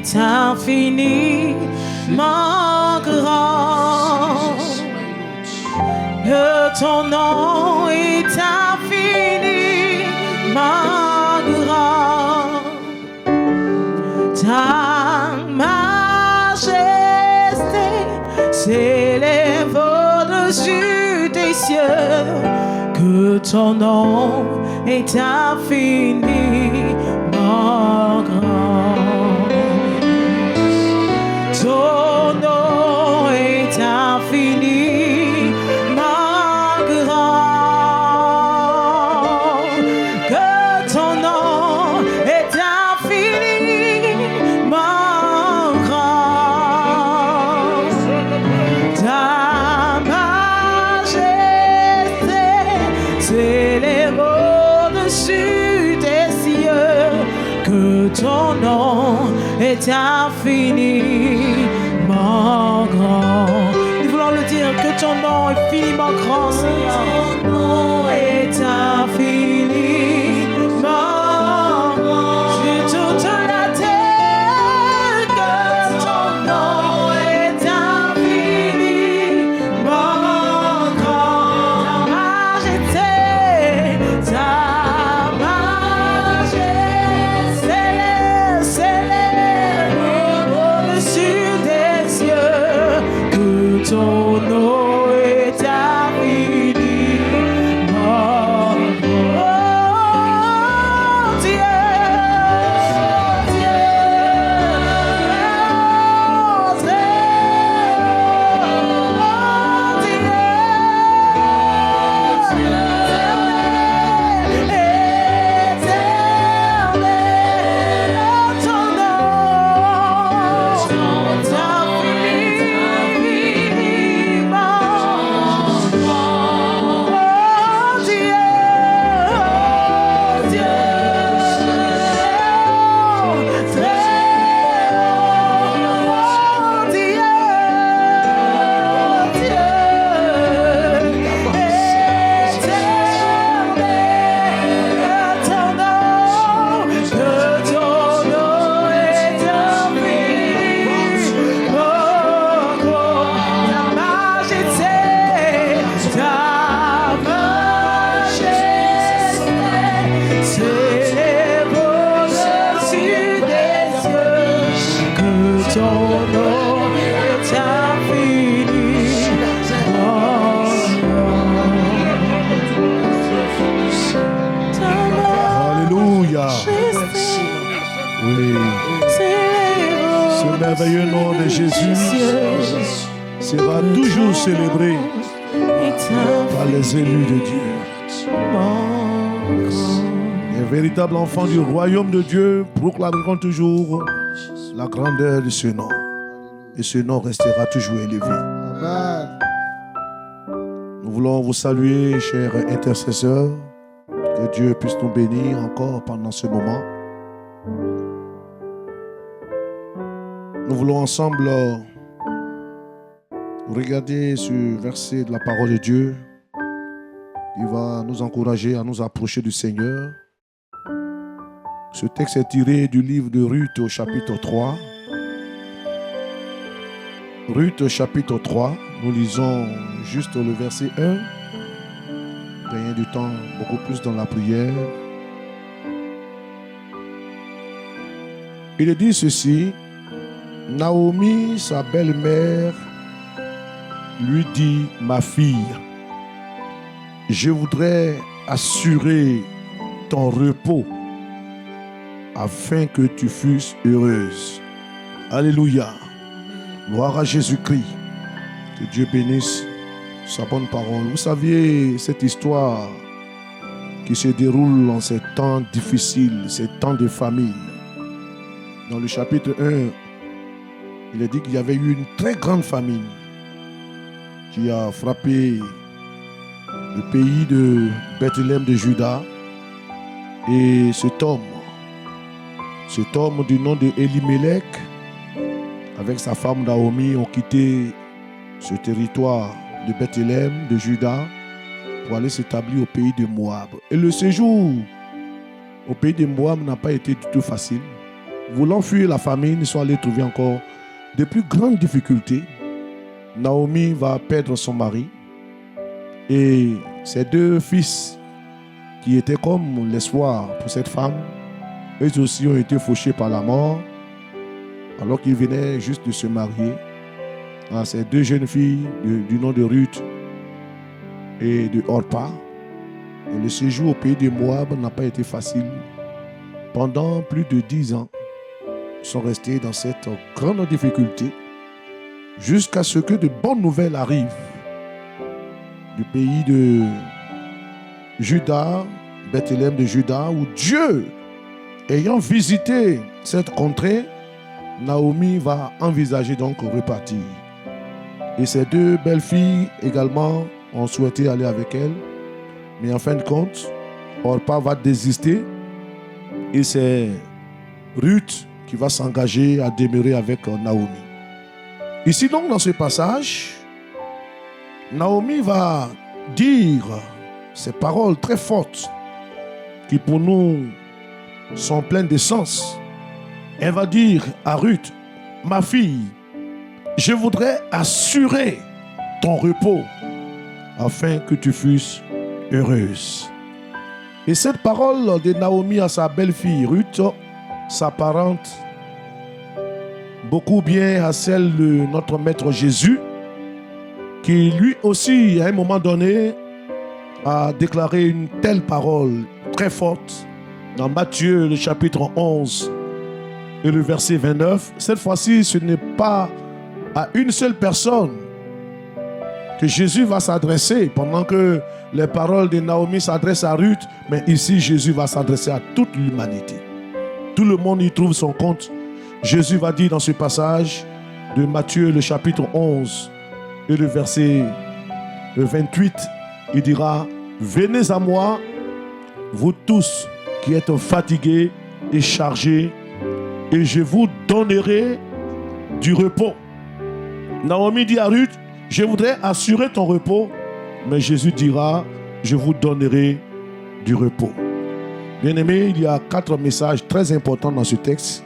est infiniment grand. Que ton nom est infiniment grand. Ta majesté s'élève au-dessus des cieux. Que ton nom est infiniment grand. Ton nom est infiniment grand. Que ton nom est infiniment grand. Ta majesté s'élève au-dessus des cieux. Que ton nom est infiniment grand. Nous voulons le dire, que ton nom est infiniment grand, Seigneur. Ton nom est infiniment grand. Sur toute la terre, que ton nom est infiniment grand. Ta majesté s'élève au-dessus des cieux. Que ton nom est infiniment grand. Dieu, Dieu, Alléluia. Oui. Ce merveilleux nom de Jésus sera toujours célébré par les élus de Dieu. Les véritables enfants du royaume de Dieu proclameront toujours la grandeur de ce nom. Et ce nom restera toujours élevé. Amen. Nous voulons vous saluer, chers intercesseurs. Que Dieu puisse nous bénir encore pendant ce moment. Nous voulons ensemble regarder ce verset de la parole de Dieu qui va nous encourager à nous approcher du Seigneur. Ce texte est tiré du livre de Ruth au chapitre 3. Ruth au chapitre 3, nous lisons juste le verset 1. Gagner du temps beaucoup plus dans la prière. Il dit ceci: Naomi, sa belle-mère, lui dit: ma fille, je voudrais assurer ton repos afin que tu fusses heureuse. Alléluia. Gloire à Jésus-Christ. Que Dieu bénisse sa bonne parole. Vous saviez cette histoire qui se déroule en ces temps difficiles, ces temps de famine. Dans le chapitre 1, il est dit qu'il y avait eu une très grande famine qui a frappé le pays de Bethléem de Juda. Et cet homme du nom de Elimelech, avec sa femme Naomi, ont quitté ce territoire de Bethléem, de Juda, pour aller s'établir au pays de Moab. Et le séjour au pays de Moab n'a pas été du tout facile. voulant fuir la famine, ils sont allés trouver encore de plus grandes difficultés. Naomi va perdre son mari et ses 2 fils qui étaient comme l'espoir pour cette femme, eux aussi ont été fauchés par la mort alors qu'ils venaient juste de se marier. Ces 2 jeunes filles du nom de Ruth et de Orpa. Et le séjour au pays de Moab n'a pas été facile. Pendant plus de 10 ans, ils sont restés dans cette grande difficulté jusqu'à ce que de bonnes nouvelles arrivent du pays de Juda, Bethléem de Juda, où Dieu, ayant visité cette contrée, Naomi va envisager donc repartir. Et ces 2 belles filles également ont souhaité aller avec elle. Mais en fin de compte, Orpa va désister. Et c'est Ruth qui va s'engager à demeurer avec Naomi. Ici donc dans ce passage, Naomi va dire ces paroles très fortes qui pour nous sont pleines de sens. Elle va dire à Ruth, ma fille, je voudrais assurer ton repos afin que tu fusses heureuse. Et cette parole de Naomi à sa belle-fille Ruth s'apparente beaucoup bien à celle de notre Maître Jésus, qui lui aussi, à un moment donné, a déclaré une telle parole très forte dans Matthieu, le chapitre 11 et le verset 29. Cette fois-ci, ce n'est pas à une seule personne que Jésus va s'adresser pendant que les paroles de Naomi s'adressent à Ruth, mais ici Jésus va s'adresser à toute l'humanité. Tout le monde y trouve son compte. Jésus va dire dans ce passage de Matthieu le chapitre 11 et le verset 28, il dira, venez à moi, vous tous qui êtes fatigués et chargés, et je vous donnerai du repos. Naomi dit à Ruth, je voudrais assurer ton repos, mais Jésus dira, je vous donnerai du repos. Bien-aimés, il y a 4 messages très importants dans ce texte.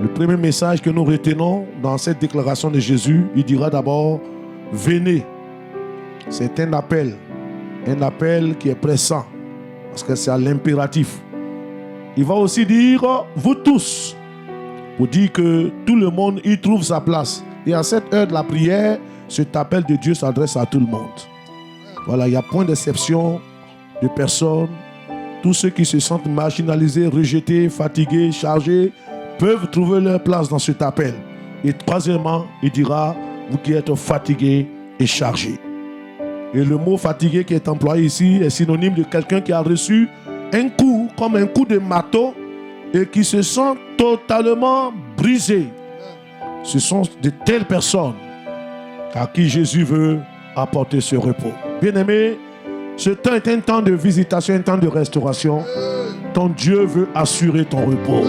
Le premier message que nous retenons dans cette déclaration de Jésus, il dira d'abord, venez. C'est un appel qui est pressant, parce que c'est à l'impératif. Il va aussi dire, vous tous, pour dire que tout le monde y trouve sa place. Et à cette heure de la prière, cet appel de Dieu s'adresse à tout le monde. Voilà, il n'y a point d'exception de personnes. Tous ceux qui se sentent marginalisés, rejetés, fatigués, chargés, peuvent trouver leur place dans cet appel. Et troisièmement, il dira, vous qui êtes fatigués et chargés. Et le mot fatigué qui est employé ici est synonyme de quelqu'un qui a reçu un coup, comme un coup de marteau, et qui se sent totalement brisé. Ce sont de telles personnes à qui Jésus veut apporter ce repos. Bien-aimé, ce temps est un temps de visitation, un temps de restauration. Ton Dieu veut assurer ton repos.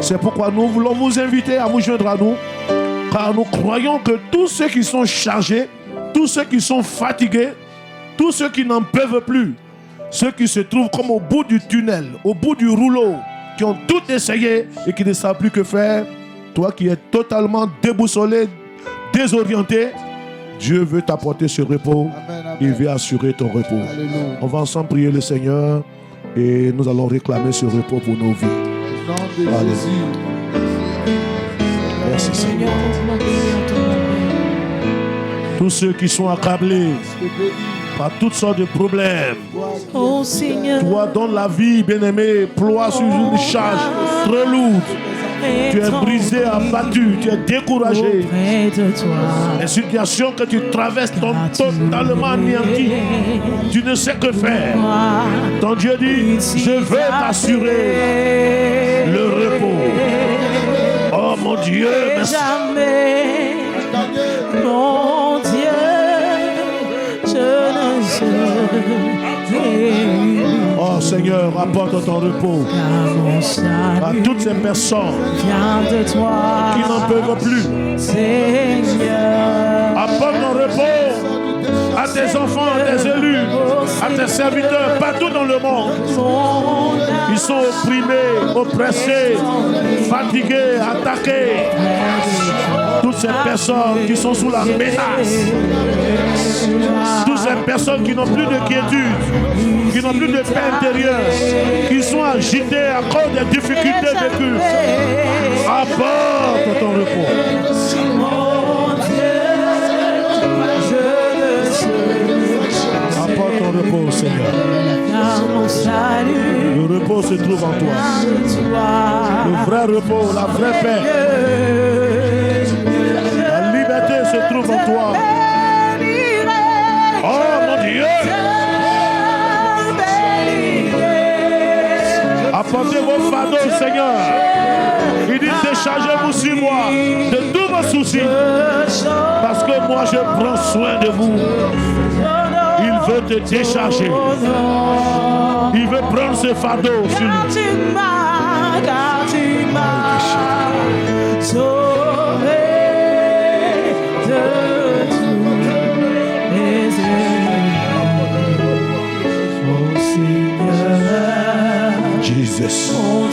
C'est pourquoi nous voulons vous inviter à vous joindre à nous, car nous croyons que tous ceux qui sont chargés, tous ceux qui sont fatigués, tous ceux qui n'en peuvent plus, ceux qui se trouvent comme au bout du tunnel, au bout du rouleau, qui ont tout essayé et qui ne savent plus que faire, toi qui es totalement déboussolé, désorienté, Dieu veut t'apporter ce repos. Amen, amen. Il veut assurer ton repos. Alléluia. On va ensemble prier le Seigneur et nous allons réclamer ce repos pour nos vies. Alléluia. Merci Seigneur. Tous ceux qui sont accablés par toutes sortes de problèmes, Oh Seigneur, toi dont la vie, bien-aimé, ploie sur une charge trop lourde. Tu es brisé, abattu, tu es découragé. Les situations que tu traverses sont totalement anéanties. Tu ne sais que faire. Ton Dieu dit, je veux t'assurer le repos. Oh mon Dieu, merci. Mon Dieu, je ne sais. Oh Seigneur, apporte ton repos à toutes ces personnes qui n'en peuvent plus. Seigneur, apporte ton repos à tes enfants, à tes élus, à tes serviteurs partout dans le monde. Ils sont opprimés, oppressés, fatigués, attaqués. Toutes ces personnes qui sont sous la menace, toutes ces personnes qui n'ont plus de quiétude, qui n'ont plus de paix intérieure, qui sont agitées à cause des difficultés vécues, apporte ton repos. Apporte ton repos, Seigneur. Le repos se trouve en toi. Le vrai repos, la vraie paix. La liberté se trouve en toi. Oh mon Dieu! Apportez vos fardeaux, Seigneur. Il dit déchargez-vous sur moi de tous vos soucis. Parce que moi je prends soin de vous. Il veut te décharger. Il veut prendre ce fardeau sur lui. Jesus. Oh,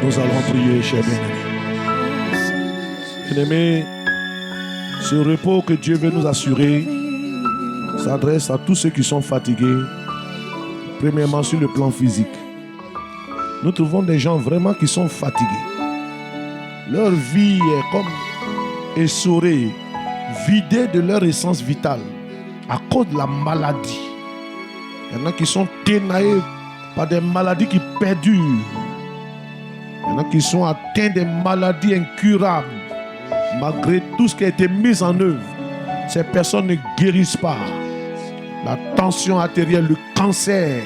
nous allons prier, chers bien-aimés. Bien-aimés, ce repos que Dieu veut nous assurer s'adresse à tous ceux qui sont fatigués, premièrement sur le plan physique. Nous trouvons des gens vraiment qui sont fatigués. Leur vie est comme essorée, vidée de leur essence vitale à cause de la maladie. Il y en a qui sont ténaillés par des maladies qui perdurent. Il y en a qui sont atteints de maladies incurables. Malgré tout ce qui a été mis en œuvre, ces personnes ne guérissent pas. La tension artérielle, le cancer,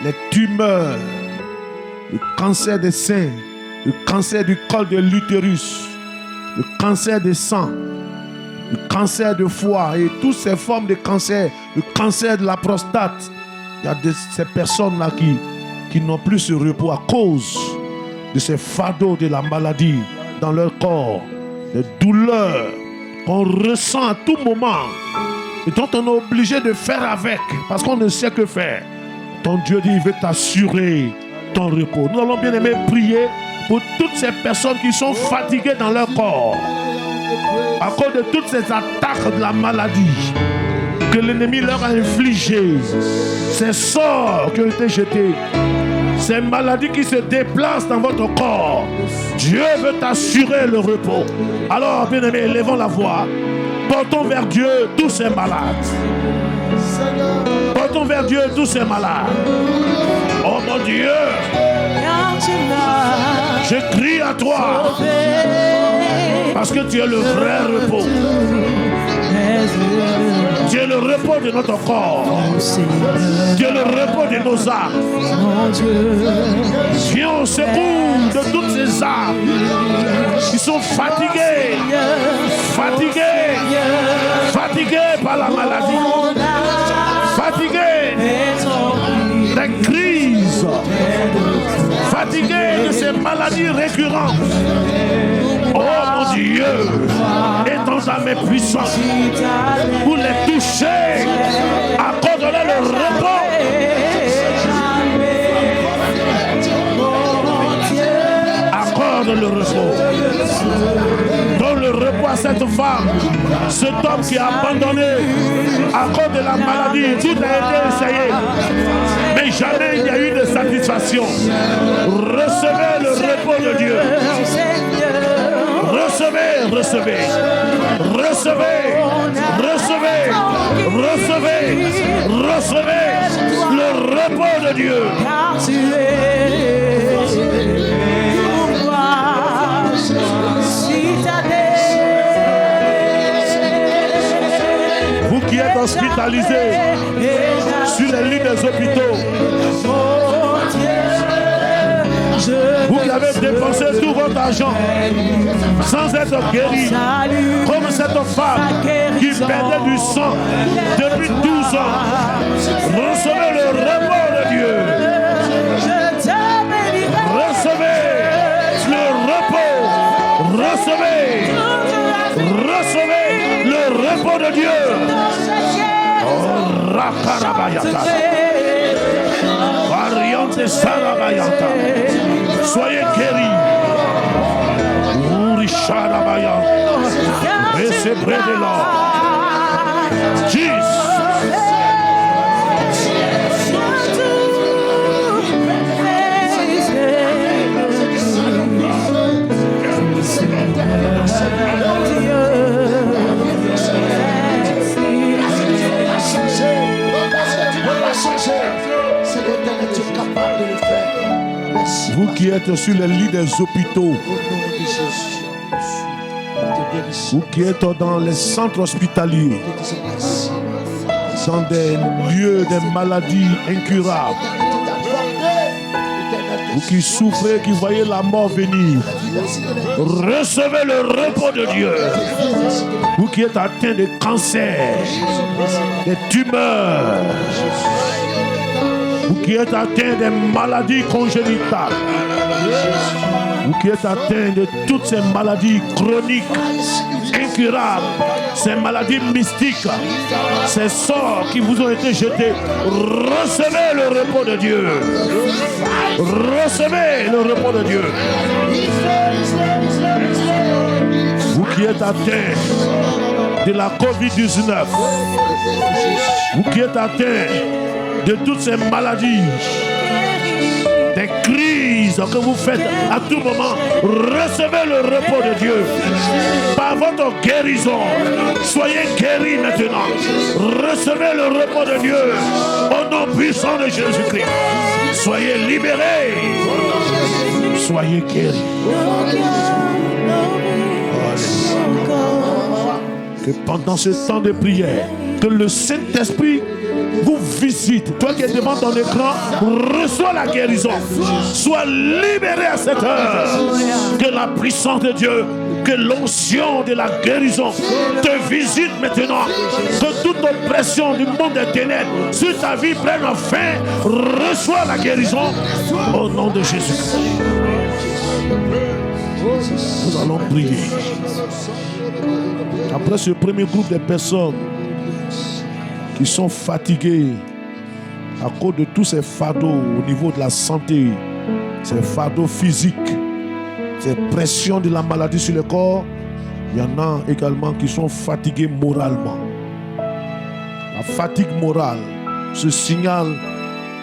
les tumeurs, le cancer des seins, le cancer du col de l'utérus, le cancer des sang, le cancer de foie et toutes ces formes de cancer, le cancer de la prostate. Il y a ces personnes-là qui n'ont plus ce repos à cause de ces fardeaux de la maladie dans leur corps, des douleurs qu'on ressent à tout moment et dont on est obligé de faire avec parce qu'on ne sait que faire. Ton Dieu dit, il veut t'assurer ton repos. Nous allons bien aimer prier pour toutes ces personnes qui sont fatiguées dans leur corps à cause de toutes ces attaques de la maladie que l'ennemi leur a infligées, ces sorts qui ont été jetés, ces maladies qui se déplacent dans votre corps. Dieu veut t'assurer le repos. Alors, bien-aimés, élevons la voix. Portons vers Dieu tous ces malades. Portons vers Dieu tous ces malades. Oh mon Dieu, je crie à toi parce que tu es le vrai repos. Tu es le repos de notre corps. Tu es le repos de nos âmes. Viens au secours de toutes ces âmes qui sont fatiguées, fatiguées, fatiguées par la maladie, fatiguées des crises, fatiguées de ces maladies récurrentes. Oh mon Dieu, étends ta main puissante pour les toucher, accorde-leur le repos. Accorde le repos. Donne le repos à cette femme, cet homme qui a abandonné à cause de la maladie. Tout a été essayé, mais jamais il n'y a eu de satisfaction. Recevez le repos de Dieu. Recevez, recevez, recevez, recevez, recevez, recevez le repos de Dieu. Vous qui êtes hospitalisés sur les lits des hôpitaux, vous qui avez dépensé tout votre argent sans être guéri, comme cette femme qui perdait du sang depuis 12 ans, recevez le repos de Dieu. Recevez le repos. Recevez. Recevez. de Dieu. Oh, Rakarabayata. Variante Sarabayata. Soyez guéris. Urisharabaya. Recevez de l'or. Jesus. Vous qui êtes sur les lits des hôpitaux, vous qui êtes dans les centres hospitaliers, dans des lieux de maladies incurables, vous qui souffrez, qui voyez la mort venir, recevez le repos de Dieu. Vous qui êtes atteints de cancer, de tumeurs, vous qui êtes atteints de maladies congénitales, vous qui êtes atteints de toutes ces maladies chroniques, incurables, ces maladies mystiques, ces sorts qui vous ont été jetés, recevez le repos de Dieu. Recevez le repos de Dieu. Vous qui êtes atteints de la COVID-19, vous qui êtes atteints de toutes ces maladies, des crises que vous faites à tout moment, recevez le repos de Dieu. Par votre guérison, soyez guéris maintenant. Recevez le repos de Dieu au nom puissant de Jésus-Christ. Soyez libérés. Soyez guéris. Que pendant ce temps de prière, que le Saint-Esprit vous visite. Toi qui es devant ton écran, reçois la guérison. Sois libéré à cette heure. Que la puissance de Dieu, que l'onction de la guérison te visite maintenant. Que toute oppression du monde des ténèbres sur ta vie prenne fin. Reçois la guérison au nom de Jésus. Nous allons prier. Après ce premier groupe de personnes qui sont fatiguées à cause de tous ces fardeaux au niveau de la santé, ces fardeaux physiques, ces pressions de la maladie sur le corps, il y en a également qui sont fatigués moralement. La fatigue morale se signale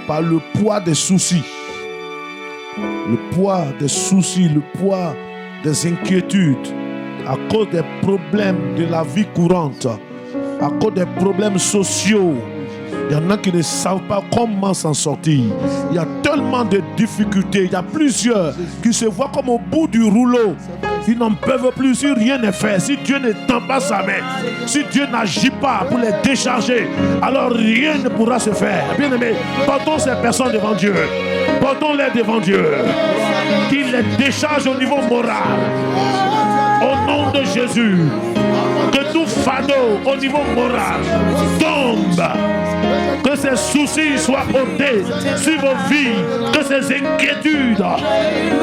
par le poids des soucis. Le poids des soucis, le poids des inquiétudes, à cause des problèmes de la vie courante, à cause des problèmes sociaux. Il y en a qui ne savent pas comment s'en sortir. Il y a tellement de difficultés. Il y a plusieurs qui se voient comme au bout du rouleau. Ils n'en peuvent plus si rien n'est fait. Si Dieu ne tend pas sa main, si Dieu n'agit pas pour les décharger, alors rien ne pourra se faire. Bien-aimés, portons ces personnes devant Dieu. Portons-les devant Dieu. Qu'il les décharge au niveau moral. Au nom de Jésus. Que tout fardeau au niveau moral tombe. Que ces soucis soient ôtés sur vos vies. Que ces inquiétudes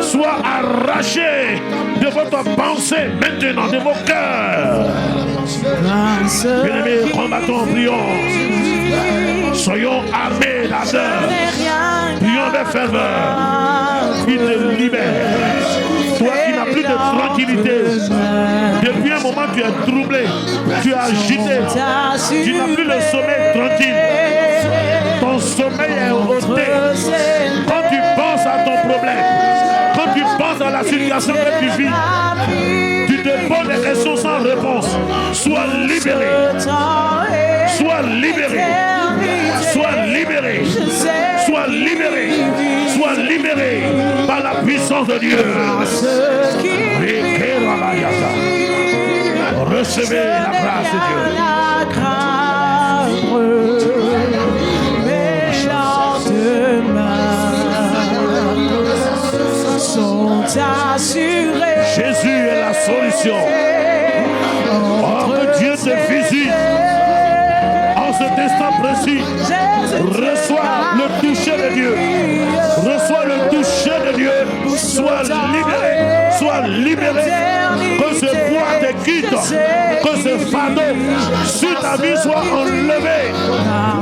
soient arrachées de votre pensée maintenant, de vos cœurs. Bien-aimés, combattons, prions. Soyons armés d'ardeur. Prions avec ferveur. Il te libère. Toi qui n'as plus de tranquillité, depuis un moment tu es troublé, tu es agité, tu n'as plus le sommeil tranquille, ton sommeil est ôté. Quand tu penses à ton problème, quand tu penses à la situation que tu vis, tu te poses des questions sans réponse. Sois libéré, sois libéré, sois libéré, sois libéré, sois libéré par la puissance de Dieu. Recevez la grâce de Dieu. Jésus est la solution. Oh, que Dieu te visite en cet instant précis. Reçois le toucher de Dieu. Reçois le toucher de Dieu. Sois libéré. Sois libéré. Que ce poids te quitte. Que ce fardeau sur ta vie soit enlevé.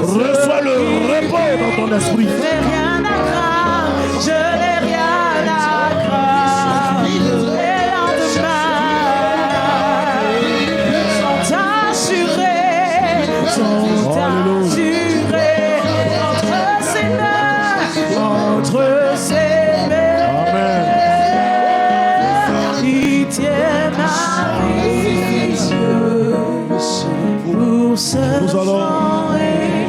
Reçois le repos dans ton esprit. Je n'ai rien à craindre, je n'ai rien à craindre. Les lendemains sont assurés, entre ses mains, entre ses mains. Amen. Il tient ma vie pour ce Nous allons- temps et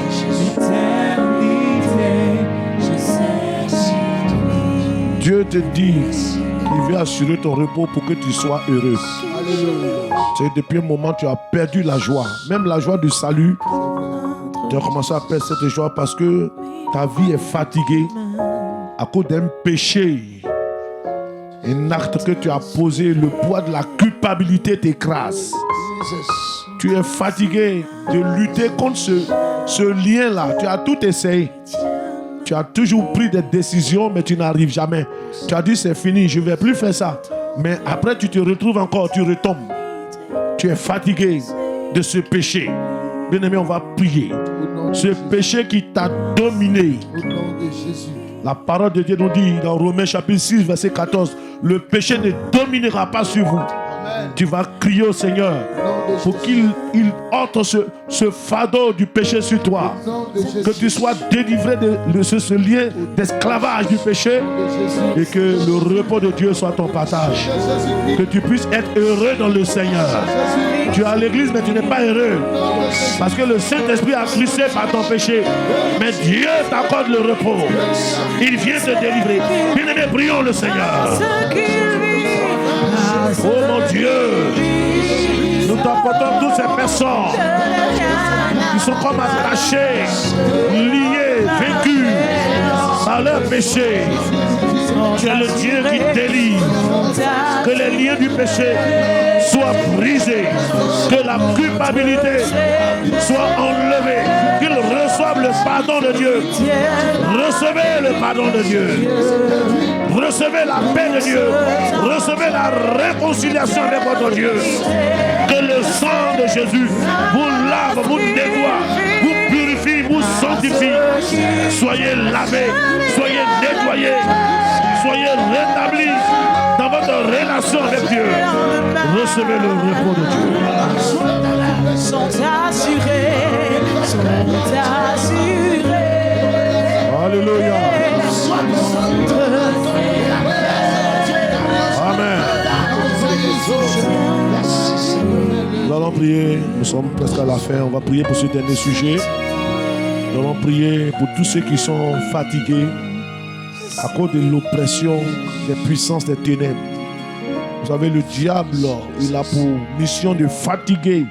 l'éternité. Je sais sur lui. Dieu te dit qu'il veut assurer ton repos pour que tu sois heureux. C'est depuis un moment tu as perdu la joie. Même la joie du salut, tu as commencé à perdre cette joie parce que ta vie est fatiguée à cause d'un péché. Un acte que tu as posé, le poids de la culpabilité t'écrase. Tu es fatigué de lutter contre ce lien-là. Tu as tout essayé. Tu as toujours pris des décisions, mais tu n'arrives jamais. Tu as dit c'est fini, je ne vais plus faire ça. Mais après, tu te retrouves encore, tu retombes. Tu es fatigué de ce péché. Bien-aimé, on va prier. Ce péché qui t'a dominé. Au nom de Jésus. La parole de Dieu nous dit dans Romains chapitre 6, verset 14, le péché ne dominera pas sur vous. Amen. Tu vas crier au Seigneur pour qu'il ôte ce fardeau du péché sur toi. Au nom de Jésus. Que tu sois délivré de ce lien d'esclavage du péché et que le repos de Dieu soit ton partage. Que tu puisses être heureux dans le Seigneur. Tu es à l'église mais tu n'es pas heureux parce que le Saint-Esprit a glissé par ton péché. Mais Dieu t'accorde le repos. Il vient te délivrer. Bien-aimé, prions le Seigneur. Ce qu'il vit, Oh mon Dieu, nous t'apportons toutes ces personnes qui sont comme attachées, liées, vaincues par leur péché. Tu es le Dieu qui délivre. Que les liens du péché soient brisés. Que la culpabilité soit enlevée. Qu'ils reçoivent le pardon de Dieu. Recevez le pardon de Dieu. Recevez la paix de Dieu. Recevez la réconciliation avec votre Dieu. Que le sang de Jésus vous lave, vous nettoie, vous purifie, vous sanctifie. Soyez lavés, soyez nettoyés, soyez rétablis dans votre relation avec Dieu. Recevez le repos de Dieu. sont assurés, sont assurés. Alléluia. Amen. Nous allons prier, nous sommes presque à la fin, on va prier pour ce dernier sujet. Nous allons prier pour tous ceux qui sont fatigués à cause de l'oppression des puissances des ténèbres. Vous savez, le diable, il a pour mission de fatiguer.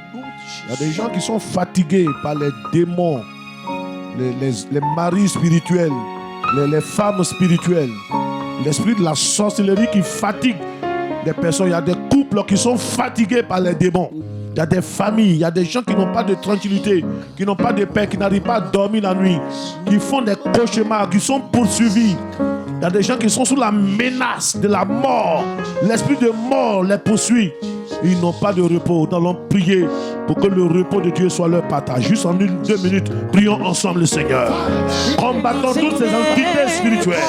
Il y a des gens qui sont fatigués par les démons, les maris spirituels, les femmes spirituelles, l'esprit de la sorcellerie qui fatigue des personnes. Il y a des couples qui sont fatigués par les démons. Il y a des familles, il y a des gens qui n'ont pas de tranquillité, qui n'ont pas de paix, qui n'arrivent pas à dormir la nuit, qui font des cauchemars, qui sont poursuivis. Il y a des gens qui sont sous la menace de la mort. L'esprit de mort les poursuit. Ils n'ont pas de repos. Nous allons prier pour que le repos de Dieu soit leur partage. Juste en 2 minutes, prions ensemble le Seigneur. Combattons toutes ces entités spirituelles.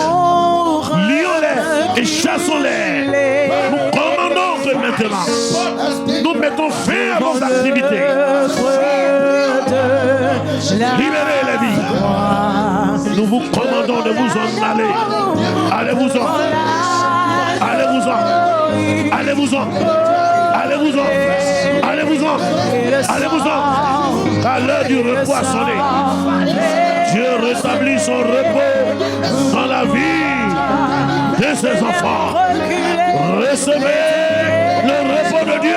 Lions-les et chassons-les. Nous commandons que maintenant, nous mettons fin à vos activités. Libérez les vies. Nous vous commandons de vous en aller. Allez-vous-en. Allez-vous-en. Allez-vous-en. Allez-vous-en. Allez-vous-en. Allez-vous-en. À l'heure du repos a sonné. Dieu rétablit son repos dans la vie de ses enfants. Recevez le repos de Dieu.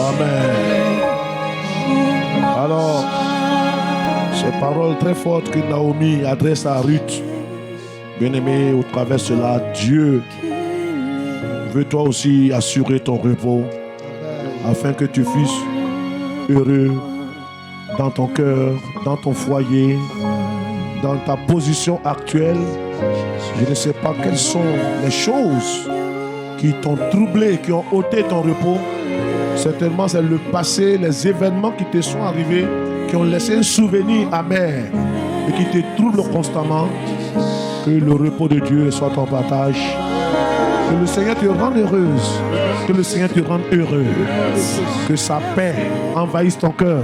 Amen. Ces paroles très fortes que Naomi adresse à Ruth. Bien-aimé, au travers de cela, Dieu veut toi aussi assurer ton repos afin que tu fusses heureux dans ton cœur, dans ton foyer, dans ta position actuelle. Je ne sais pas quelles sont les choses qui t'ont troublé, qui ont ôté ton repos. Certainement, c'est le passé, les événements qui te sont arrivés, qui ont laissé un souvenir amer et qui te troublent constamment. Que le repos de Dieu soit ton partage. Que le Seigneur te rende heureuse. Que le Seigneur te rende heureux. Que sa paix envahisse ton cœur.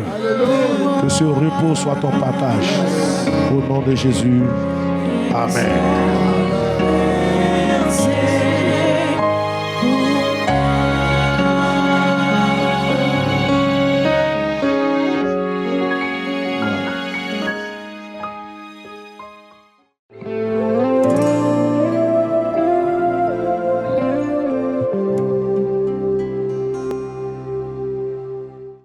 Que ce repos soit ton partage. Au nom de Jésus. Amen.